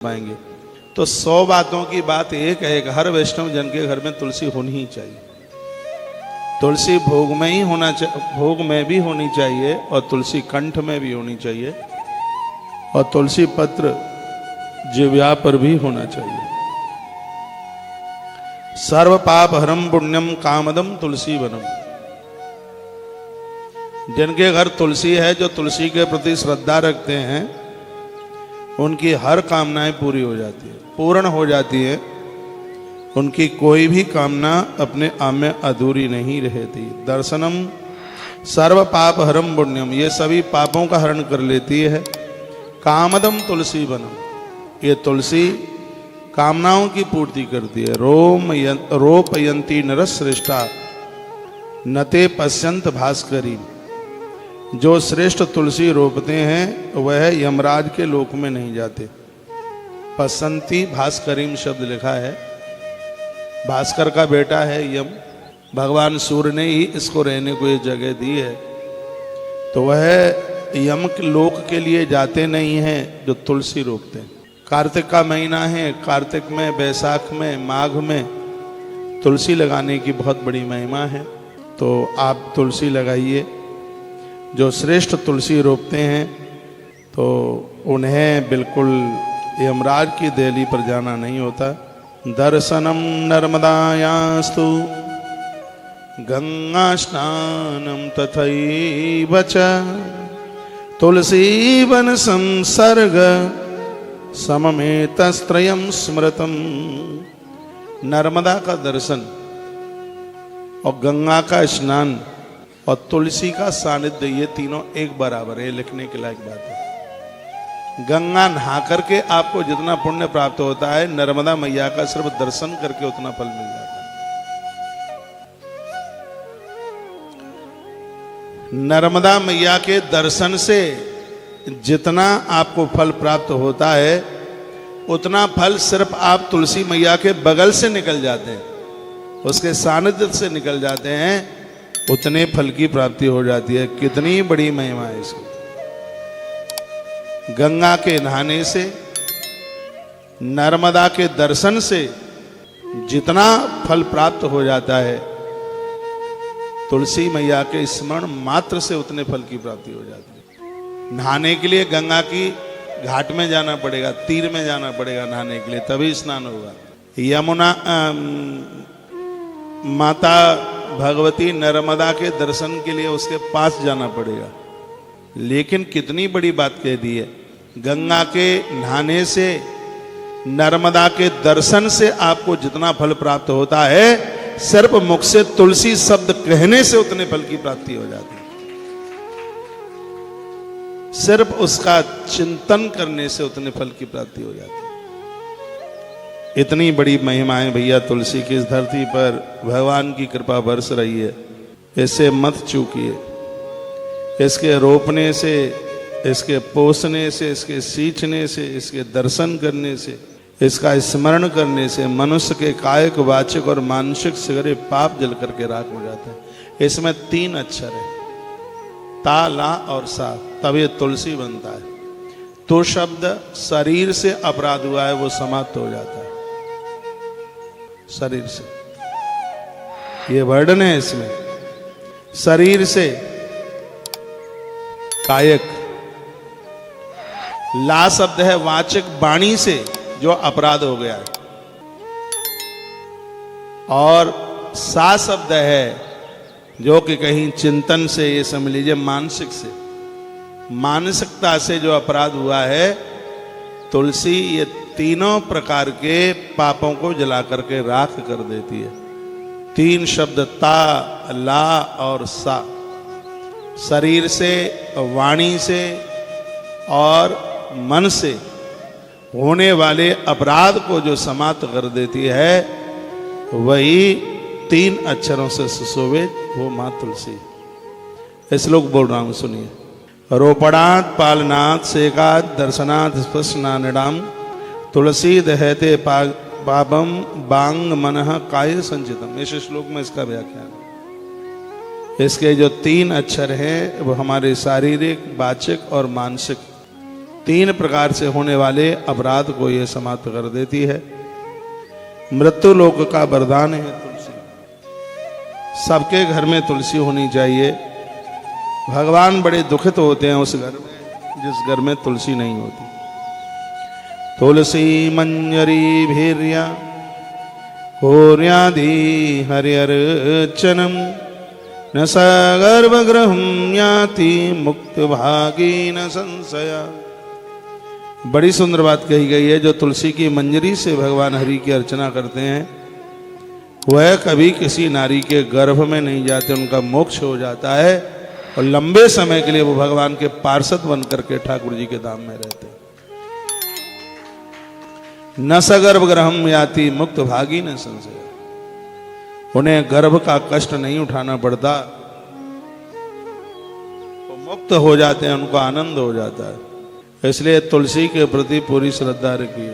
पाएंगे। तो 100 बातों की बात एक है कि हर वैष्णव जन के घर में तुलसी होनी ही चाहिए। तुलसी भोग में ही होना चाहिए, भोग में भी होनी चाहिए और तुलसी कंठ में भी होनी चाहिए और तुलसी पत्र जिह्वा पर भी होना चाहिए। सर्व पाप हरम पुण्यम कामदम तुलसी वनम। जिनके घर तुलसी है, जो तुलसी के प्रति श्रद्धा रखते हैं, उनकी हर कामनाएं पूरी हो जाती है, पूर्ण हो जाती है। उनकी कोई भी कामना अपने आप में अधूरी नहीं रहती। दर्शनम सर्व पाप हरम पुण्यम, ये सभी पापों का हरण कर लेती है। कामदम तुलसी वनम, ये तुलसी कामनाओं की पूर्ति करती है। रोपयंती नरश्रेष्ठा नते पश्यंत भास्करी, जो श्रेष्ठ तुलसी रोपते हैं वह यमराज के लोक में नहीं जाते। पसंती भास्करीम शब्द लिखा है, भास्कर का बेटा है यम। भगवान सूर्य ने ही इसको रहने को ये जगह दी है, तो वह यम के लोक के लिए जाते नहीं हैं जो तुलसी रोपते हैं। कार्तिक का महीना है, कार्तिक में, बैसाख में, माघ में तुलसी लगाने की बहुत बड़ी महिमा है। तो आप तुलसी लगाइए। जो श्रेष्ठ तुलसी रोपते हैं तो उन्हें बिल्कुल यमराज की देहली पर जाना नहीं होता। दर्शनम नर्मदायास्तु गंगा स्नानम तथैव च तुलसी वन संसर्ग सममेतस्त्रयम् स्मृतम्। नर्मदा का दर्शन और गंगा का स्नान और तुलसी का सानिध्य, ये तीनों एक बराबर है। लिखने के लायक बात है। गंगा नहा करके आपको जितना पुण्य प्राप्त होता है, नर्मदा मैया का सिर्फ दर्शन करके उतना फल मिल जाता है। नर्मदा मैया के दर्शन से जितना आपको फल प्राप्त होता है, उतना फल सिर्फ आप तुलसी मैया के बगल से निकल जाते हैं, उसके सानिध्य से निकल जाते हैं, उतने फल की प्राप्ति हो जाती है। कितनी बड़ी महिमा है इसकी। गंगा के नहाने से, नर्मदा के दर्शन से जितना फल प्राप्त हो जाता है, तुलसी मैया के स्मरण मात्र से उतने फल की प्राप्ति हो जाती है। नहाने के लिए गंगा की घाट में जाना पड़ेगा, तीर में जाना पड़ेगा नहाने के लिए, तभी स्नान होगा। यमुना माता भगवती नर्मदा के दर्शन के लिए उसके पास जाना पड़ेगा। लेकिन कितनी बड़ी बात कह दी है, गंगा के नहाने से, नर्मदा के दर्शन से आपको जितना फल प्राप्त होता है, सिर्फ मुख से तुलसी शब्द कहने से उतने फल की प्राप्ति हो जाती है। सिर्फ उसका चिंतन करने से उतने फल की प्राप्ति हो जाती है। इतनी बड़ी महिमाएं भैया तुलसी की इस धरती पर भगवान की कृपा बरस रही है। इसे मत चूकिए। इसके रोपने से, इसके पोसने से, इसके सींचने से, इसके दर्शन करने से, इसका स्मरण करने से मनुष्य के कायिक, वाचिक और मानसिक सगरे पाप जल करके राख हो जाते हैं। इसमें 3 अक्षर है, ता, ला और सा, तब ये तुलसी बनता है। तो शब्द शरीर से अपराध हुआ है, वो समाप्त हो जाता है शरीर से। ये वर्णन है इसमें। शरीर से कायक, ला शब्द है वाचिक, वाणी से जो अपराध हो गया है, और सा शब्द है जो कि कहीं चिंतन से, ये समझ लीजिए मानसिक से, मानसिकता से जो अपराध हुआ है। तुलसी ये तीनों प्रकार के पापों को जला करके राख कर देती है। 3 शब्द ता, ला और सा, शरीर से, वाणी से और मन से होने वाले अपराध को जो समाप्त कर देती है, वही 3 अक्षरों से सुशोभित वो मां तुलसी। श्लोक बोल रहा हूं, सुनिए। रोपणात् पालनात् सेकात् दर्शनात् स्पर्शनानिडाम तुलसी दहते पापम बांग मनः काय संचितम। इस श्लोक में इसका व्याख्यान। इसके जो 3 अक्षर हैं वो हमारे शारीरिक, वाचिक और मानसिक 3 प्रकार से होने वाले अपराध को ये समाप्त कर देती है। मृत्यु लोक का वरदान है तुलसी। सबके घर में तुलसी होनी चाहिए। भगवान बड़े दुखित होते हैं उस घर में जिस घर में तुलसी नहीं होती। तुलसी मंजरी भीर्या होर्यादि हरिर्चनम न सगर्भगृहं याति मुक्त भागी न संशया। बड़ी सुंदर बात कही गई है। जो तुलसी की मंजरी से भगवान हरि की अर्चना करते हैं वह कभी किसी नारी के गर्भ में नहीं जाते, उनका मोक्ष हो जाता है और लंबे समय के लिए वो भगवान के पार्षद बन करके ठाकुर जी के धाम में रहते हैं। न सगर्भ ग्रहम याति मुक्त भागी न संशय। उन्हें गर्भ का कष्ट नहीं उठाना पड़ता, वो मुक्त हो जाते हैं, उनको आनंद हो जाता है। इसलिए तुलसी के प्रति पूरी श्रद्धा रखिए।